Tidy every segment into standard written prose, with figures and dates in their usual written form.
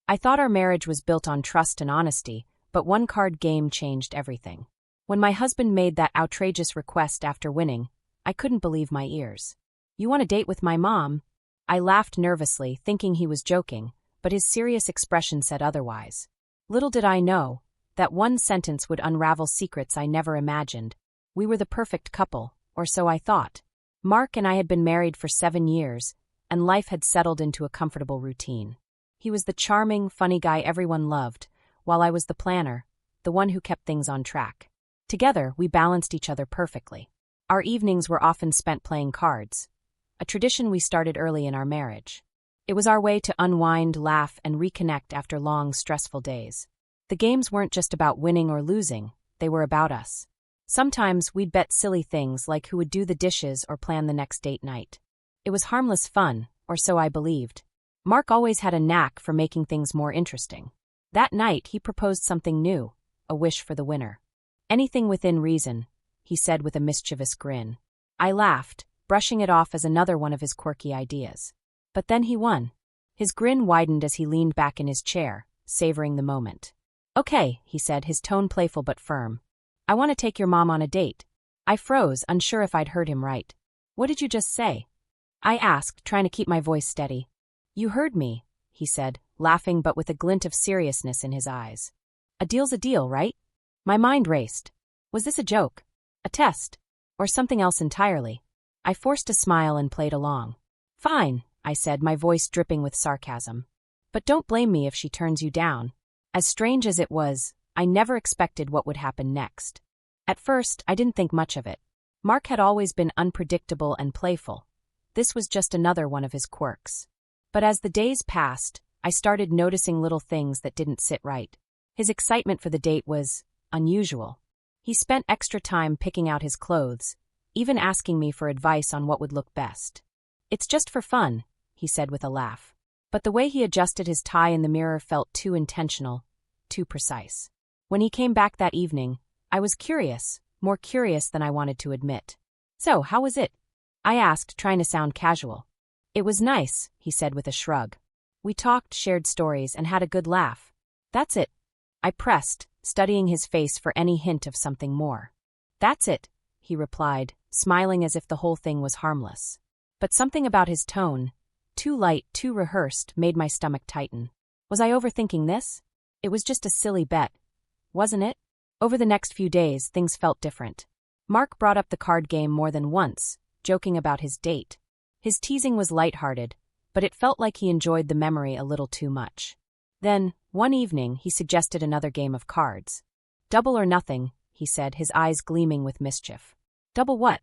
I thought our marriage was built on trust and honesty, but one card game changed everything. When my husband made that outrageous request after winning, I couldn't believe my ears. "You want a date with my mom?" I laughed nervously, thinking he was joking, but his serious expression said otherwise. Little did I know, that one sentence would unravel secrets I never imagined. We were the perfect couple, or so I thought. Mark and I had been married for 7 years, and life had settled into a comfortable routine. He was the charming, funny guy everyone loved, while I was the planner, the one who kept things on track. Together, we balanced each other perfectly. Our evenings were often spent playing cards, a tradition we started early in our marriage. It was our way to unwind, laugh, and reconnect after long, stressful days. The games weren't just about winning or losing, they were about us. Sometimes we'd bet silly things like who would do the dishes or plan the next date night. It was harmless fun, or so I believed. Mark always had a knack for making things more interesting. That night, he proposed something new, a wish for the winner. "Anything within reason," he said with a mischievous grin. I laughed, brushing it off as another one of his quirky ideas. But then he won. His grin widened as he leaned back in his chair, savoring the moment. "Okay," he said, his tone playful but firm. "I want to take your mom on a date." I froze, unsure if I'd heard him right. "What did you just say?" I asked, trying to keep my voice steady. "You heard me," he said, laughing but with a glint of seriousness in his eyes. "A deal's a deal, right?" My mind raced. Was this a joke? A test? Or something else entirely? I forced a smile and played along. "Fine," I said, my voice dripping with sarcasm. "But don't blame me if she turns you down." As strange as it was, I never expected what would happen next. At first, I didn't think much of it. Mark had always been unpredictable and playful. This was just another one of his quirks. But as the days passed, I started noticing little things that didn't sit right. His excitement for the date was unusual. He spent extra time picking out his clothes, even asking me for advice on what would look best. "It's just for fun," he said with a laugh. But the way he adjusted his tie in the mirror felt too intentional, too precise. When he came back that evening, I was curious, more curious than I wanted to admit. "So, how was it?" I asked, trying to sound casual. "It was nice," he said with a shrug. "We talked, shared stories, and had a good laugh. That's it." I pressed, studying his face for any hint of something more. "That's it," he replied, smiling as if the whole thing was harmless. But something about his tone, too light, too rehearsed, made my stomach tighten. Was I overthinking this? It was just a silly bet, wasn't it? Over the next few days, things felt different. Mark brought up the card game more than once, joking about his date. His teasing was lighthearted, but it felt like he enjoyed the memory a little too much. Then, one evening, he suggested another game of cards. "Double or nothing," he said, his eyes gleaming with mischief. "Double what?"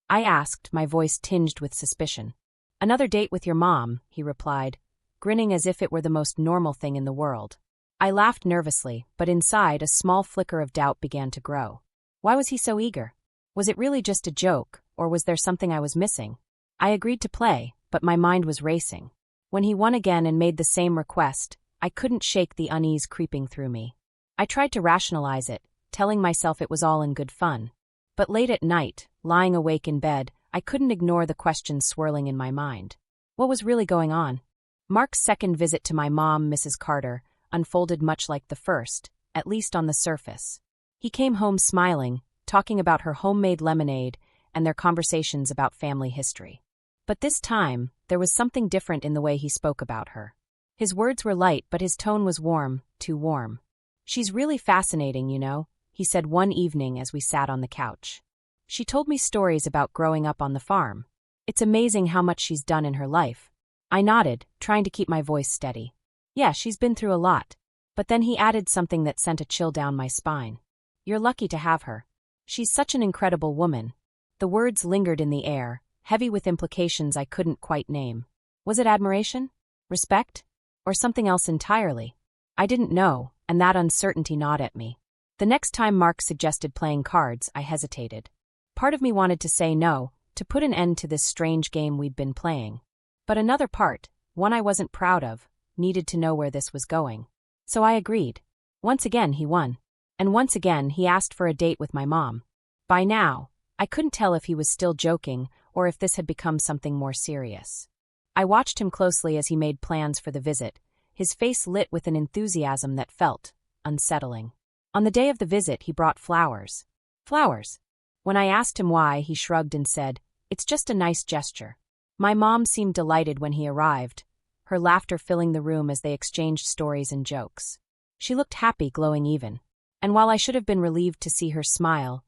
I asked, my voice tinged with suspicion. "Another date with your mom," he replied, grinning as if it were the most normal thing in the world. I laughed nervously, but inside a small flicker of doubt began to grow. Why was he so eager? Was it really just a joke, or was there something I was missing? I agreed to play, but my mind was racing. When he won again and made the same request, I couldn't shake the unease creeping through me. I tried to rationalize it, telling myself it was all in good fun. But late at night, lying awake in bed, I couldn't ignore the questions swirling in my mind. What was really going on? Mark's second visit to my mom, Mrs. Carter, unfolded much like the first, at least on the surface. He came home smiling, talking about her homemade lemonade and their conversations about family history. But this time, there was something different in the way he spoke about her. His words were light, but his tone was warm, too warm. "She's really fascinating, you know," he said one evening as we sat on the couch. "She told me stories about growing up on the farm. It's amazing how much she's done in her life." I nodded, trying to keep my voice steady. "Yeah, she's been through a lot." But then he added something that sent a chill down my spine. "You're lucky to have her. She's such an incredible woman." The words lingered in the air, heavy with implications I couldn't quite name. Was it admiration? Respect? Or something else entirely? I didn't know, and that uncertainty gnawed at me. The next time Mark suggested playing cards, I hesitated. Part of me wanted to say no, to put an end to this strange game we'd been playing. But another part, one I wasn't proud of, needed to know where this was going. So I agreed. Once again he won. And once again he asked for a date with my mom. By now, I couldn't tell if he was still joking or if this had become something more serious. I watched him closely as he made plans for the visit, his face lit with an enthusiasm that felt unsettling. On the day of the visit, he brought flowers. Flowers. When I asked him why, he shrugged and said, "It's just a nice gesture." My mom seemed delighted when he arrived, her laughter filling the room as they exchanged stories and jokes. She looked happy, glowing even. And while I should have been relieved to see her smile,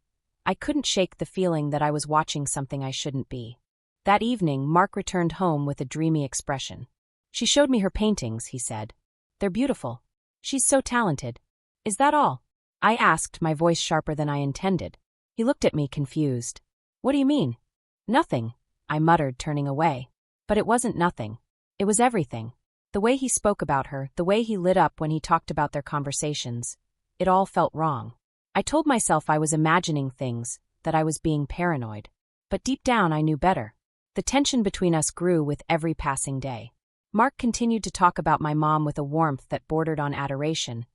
I couldn't shake the feeling that I was watching something I shouldn't be. That evening, Mark returned home with a dreamy expression. "She showed me her paintings," he said. "They're beautiful. She's so talented." "Is that all?" I asked, my voice sharper than I intended. He looked at me, confused. "What do you mean?" "Nothing," I muttered, turning away. But it wasn't nothing. It was everything. The way he spoke about her, the way he lit up when he talked about their conversations. It all felt wrong. I told myself I was imagining things, that I was being paranoid. But deep down I knew better. The tension between us grew with every passing day. Mark continued to talk about my mom with a warmth that bordered on adoration,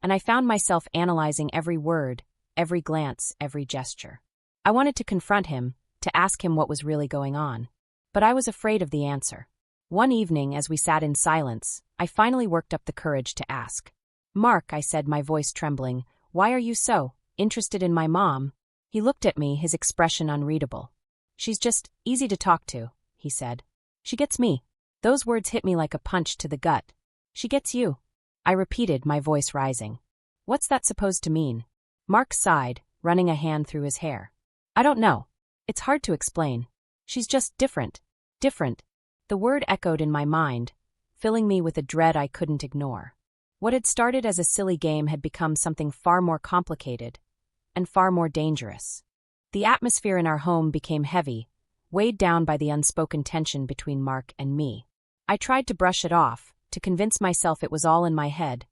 and I found myself analyzing every word, every glance, every gesture. I wanted to confront him, to ask him what was really going on. But I was afraid of the answer. One evening, as we sat in silence, I finally worked up the courage to ask. "Mark," I said, my voice trembling, "why are you so interested in my mom?" He looked at me, his expression unreadable. "She's just easy to talk to," he said. "She gets me." Those words hit me like a punch to the gut. "She gets you," I repeated, my voice rising. "What's that supposed to mean?" Mark sighed, running a hand through his hair. "I don't know. It's hard to explain. She's just different. Different." The word echoed in my mind, filling me with a dread I couldn't ignore. What had started as a silly game had become something far more complicated and far more dangerous. The atmosphere in our home became heavy, weighed down by the unspoken tension between Mark and me. I tried to brush it off, to convince myself it was all in my head,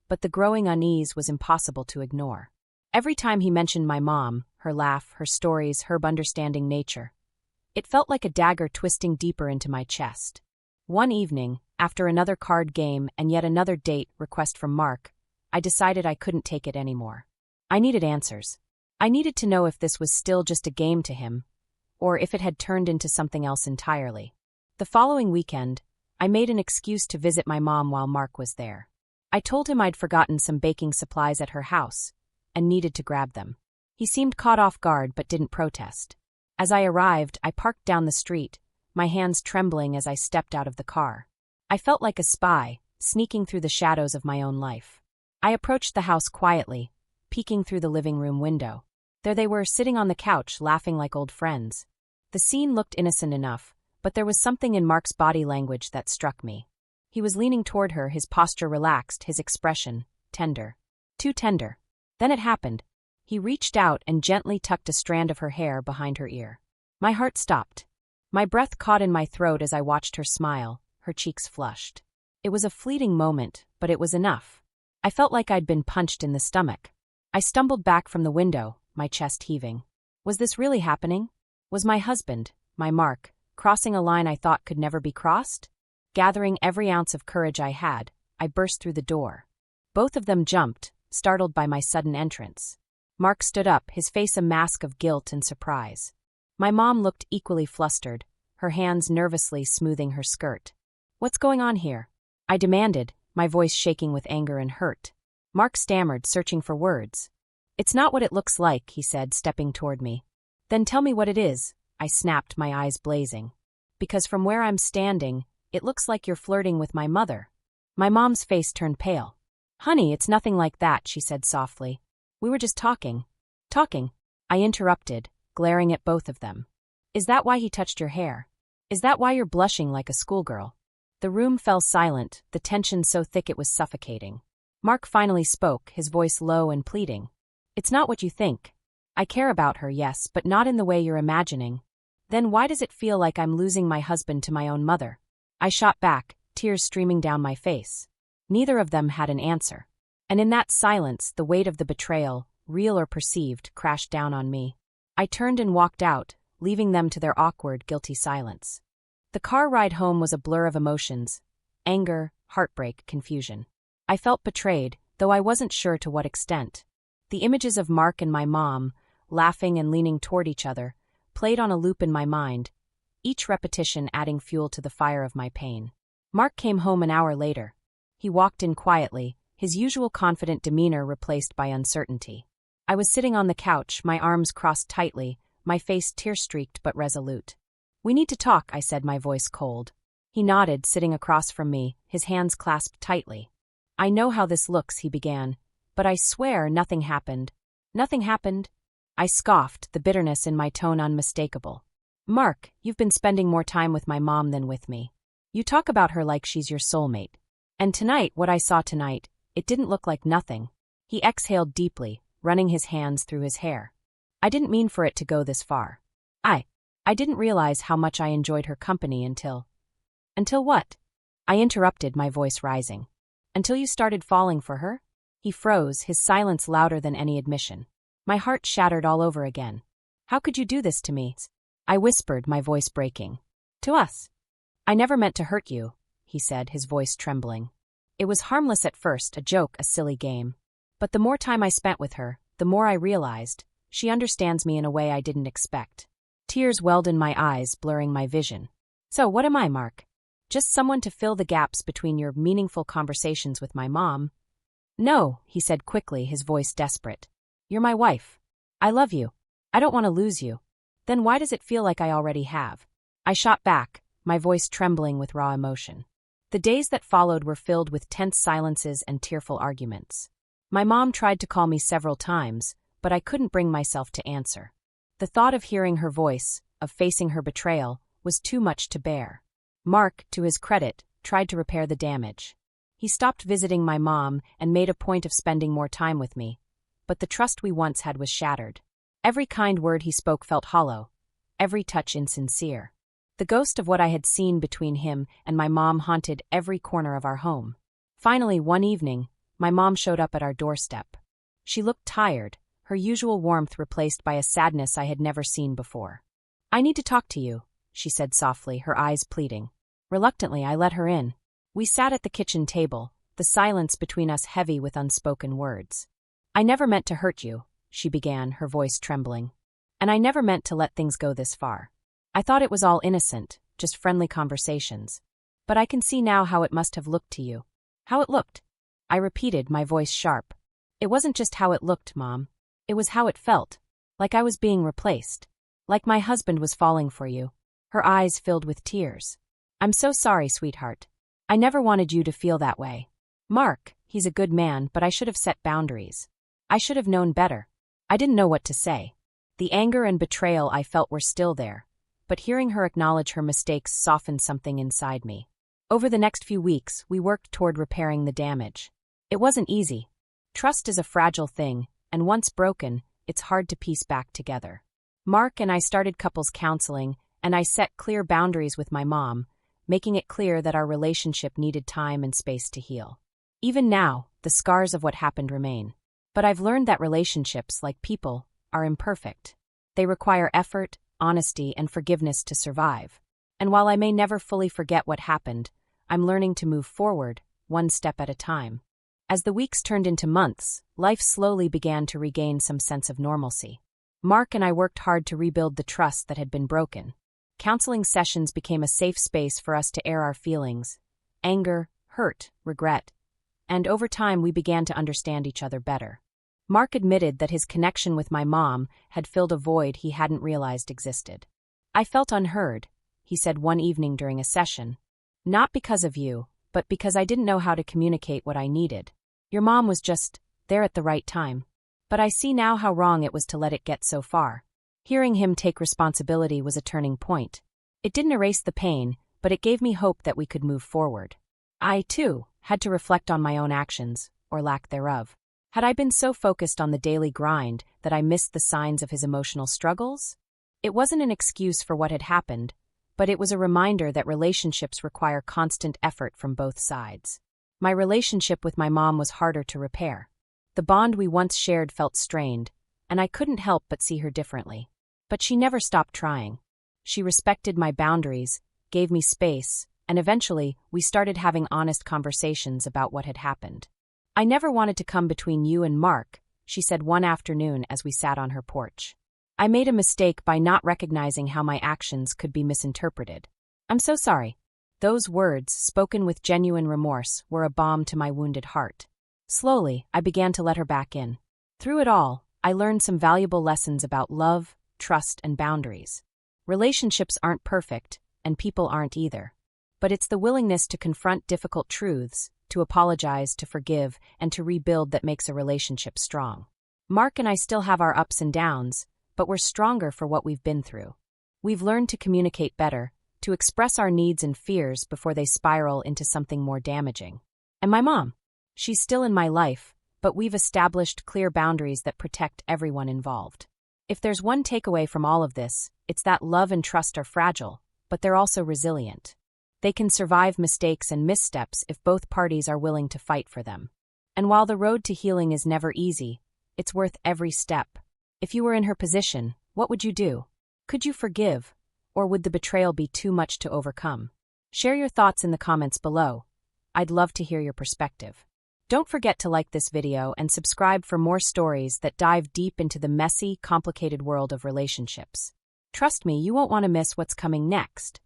but the growing unease was impossible to ignore. Every time he mentioned my mom, her laugh, her stories, her understanding nature, it felt like a dagger twisting deeper into my chest. One evening, after another card game and yet another date request from Mark, I decided I couldn't take it anymore. I needed answers. I needed to know if this was still just a game to him, or if it had turned into something else entirely. The following weekend, I made an excuse to visit my mom while Mark was there. I told him I'd forgotten some baking supplies at her house and needed to grab them. He seemed caught off guard but didn't protest. As I arrived, I parked down the street, my hands trembling as I stepped out of the car. I felt like a spy, sneaking through the shadows of my own life. I approached the house quietly, peeking through the living room window. There they were, sitting on the couch, laughing like old friends. The scene looked innocent enough, but there was something in Mark's body language that struck me. He was leaning toward her, his posture relaxed, his expression tender. Too tender. Then it happened. He reached out and gently tucked a strand of her hair behind her ear. My heart stopped. My breath caught in my throat as I watched her smile, her cheeks flushed. It was a fleeting moment, but it was enough. I felt like I'd been punched in the stomach. I stumbled back from the window, my chest heaving. Was this really happening? Was my husband, my Mark, crossing a line I thought could never be crossed? Gathering every ounce of courage I had, I burst through the door. Both of them jumped, startled by my sudden entrance. Mark stood up, his face a mask of guilt and surprise. My mom looked equally flustered, her hands nervously smoothing her skirt. "What's going on here?" I demanded, my voice shaking with anger and hurt. Mark stammered, searching for words. "It's not what it looks like," he said, stepping toward me. "Then tell me what it is," I snapped, my eyes blazing. "Because from where I'm standing, it looks like you're flirting with my mother." My mom's face turned pale. "Honey, it's nothing like that," she said softly. "We were just talking." "Talking?" I interrupted, glaring at both of them. "Is that why he touched your hair? Is that why you're blushing like a schoolgirl?" The room fell silent, the tension so thick it was suffocating. Mark finally spoke, his voice low and pleading. "It's not what you think. I care about her, yes, but not in the way you're imagining." "Then why does it feel like I'm losing my husband to my own mother?" I shot back, tears streaming down my face. Neither of them had an answer. And in that silence, the weight of the betrayal, real or perceived, crashed down on me. I turned and walked out, leaving them to their awkward, guilty silence. The car ride home was a blur of emotions: anger, heartbreak, confusion. I felt betrayed, though I wasn't sure to what extent. The images of Mark and my mom, laughing and leaning toward each other, played on a loop in my mind, each repetition adding fuel to the fire of my pain. Mark came home an hour later. He walked in quietly, his usual confident demeanor replaced by uncertainty. I was sitting on the couch, my arms crossed tightly, my face tear-streaked but resolute. "We need to talk," I said, my voice cold. He nodded, sitting across from me, his hands clasped tightly. "I know how this looks," he began, "but I swear nothing happened." "Nothing happened?" I scoffed, the bitterness in my tone unmistakable. "Mark, you've been spending more time with my mom than with me. You talk about her like she's your soulmate. And tonight, what I saw tonight, it didn't look like nothing." He exhaled deeply, running his hands through his hair. "I didn't mean for it to go this far. I didn't realize how much I enjoyed her company until..." "Until what?" I interrupted, my voice rising. "Until you started falling for her?" He froze, his silence louder than any admission. My heart shattered all over again. "How could you do this to me?" I whispered, my voice breaking. "To us. I never meant to hurt you," he said, his voice trembling. "It was harmless at first, a joke, a silly game. But the more time I spent with her, the more I realized, she understands me in a way I didn't expect." Tears welled in my eyes, blurring my vision. "So what am I, Mark? Just someone to fill the gaps between your meaningful conversations with my mom?" "No," he said quickly, his voice desperate. "You're my wife. I love you. I don't want to lose you." "Then why does it feel like I already have?" I shot back, my voice trembling with raw emotion. The days that followed were filled with tense silences and tearful arguments. My mom tried to call me several times, but I couldn't bring myself to answer. The thought of hearing her voice, of facing her betrayal, was too much to bear. Mark, to his credit, tried to repair the damage. He stopped visiting my mom and made a point of spending more time with me. But the trust we once had was shattered. Every kind word he spoke felt hollow, every touch insincere. The ghost of what I had seen between him and my mom haunted every corner of our home. Finally, one evening, my mom showed up at our doorstep. She looked tired, her usual warmth replaced by a sadness I had never seen before. "I need to talk to you," she said softly, her eyes pleading. Reluctantly, I let her in. We sat at the kitchen table, the silence between us heavy with unspoken words. "I never meant to hurt you," she began, her voice trembling. "And I never meant to let things go this far. I thought it was all innocent, just friendly conversations. But I can see now how it must have looked to you." "How it looked?" I repeated, my voice sharp. "It wasn't just how it looked, Mom. It was how it felt. Like I was being replaced. Like my husband was falling for you." Her eyes filled with tears. "I'm so sorry, sweetheart. I never wanted you to feel that way. Mark, he's a good man, but I should have set boundaries. I should have known better." I didn't know what to say. The anger and betrayal I felt were still there, but hearing her acknowledge her mistakes softened something inside me. Over the next few weeks, we worked toward repairing the damage. It wasn't easy. Trust is a fragile thing, and once broken, it's hard to piece back together. Mark and I started couples counseling, and I set clear boundaries with my mom, making it clear that our relationship needed time and space to heal. Even now, the scars of what happened remain. But I've learned that relationships, like people, are imperfect. They require effort, honesty, and forgiveness to survive. And while I may never fully forget what happened, I'm learning to move forward, one step at a time. As the weeks turned into months, life slowly began to regain some sense of normalcy. Mark and I worked hard to rebuild the trust that had been broken. Counseling sessions became a safe space for us to air our feelings, anger, hurt, regret. And over time we began to understand each other better. Mark admitted that his connection with my mom had filled a void he hadn't realized existed. "I felt unheard," he said one evening during a session. "Not because of you, but because I didn't know how to communicate what I needed. Your mom was just there at the right time. But I see now how wrong it was to let it get so far." Hearing him take responsibility was a turning point. It didn't erase the pain, but it gave me hope that we could move forward. I, too, had to reflect on my own actions, or lack thereof. Had I been so focused on the daily grind that I missed the signs of his emotional struggles? It wasn't an excuse for what had happened, but it was a reminder that relationships require constant effort from both sides. My relationship with my mom was harder to repair. The bond we once shared felt strained, and I couldn't help but see her differently. But she never stopped trying. She respected my boundaries, gave me space, and eventually we started having honest conversations about what had happened. "I never wanted to come between you and Mark," she said one afternoon as we sat on her porch. "I made a mistake by not recognizing how my actions could be misinterpreted. I'm so sorry." Those words, spoken with genuine remorse, were a balm to my wounded heart. Slowly, I began to let her back in. Through it all, I learned some valuable lessons about love, trust, and boundaries. Relationships aren't perfect, and people aren't either. But it's the willingness to confront difficult truths, to apologize, to forgive, and to rebuild that makes a relationship strong. Mark and I still have our ups and downs, but we're stronger for what we've been through. We've learned to communicate better, to express our needs and fears before they spiral into something more damaging. And my mom? She's still in my life, but we've established clear boundaries that protect everyone involved. If there's one takeaway from all of this, it's that love and trust are fragile, but they're also resilient. They can survive mistakes and missteps if both parties are willing to fight for them. And while the road to healing is never easy, it's worth every step. If you were in her position, what would you do? Could you forgive? Or would the betrayal be too much to overcome? Share your thoughts in the comments below. I'd love to hear your perspective. Don't forget to like this video and subscribe for more stories that dive deep into the messy, complicated world of relationships. Trust me, you won't want to miss what's coming next.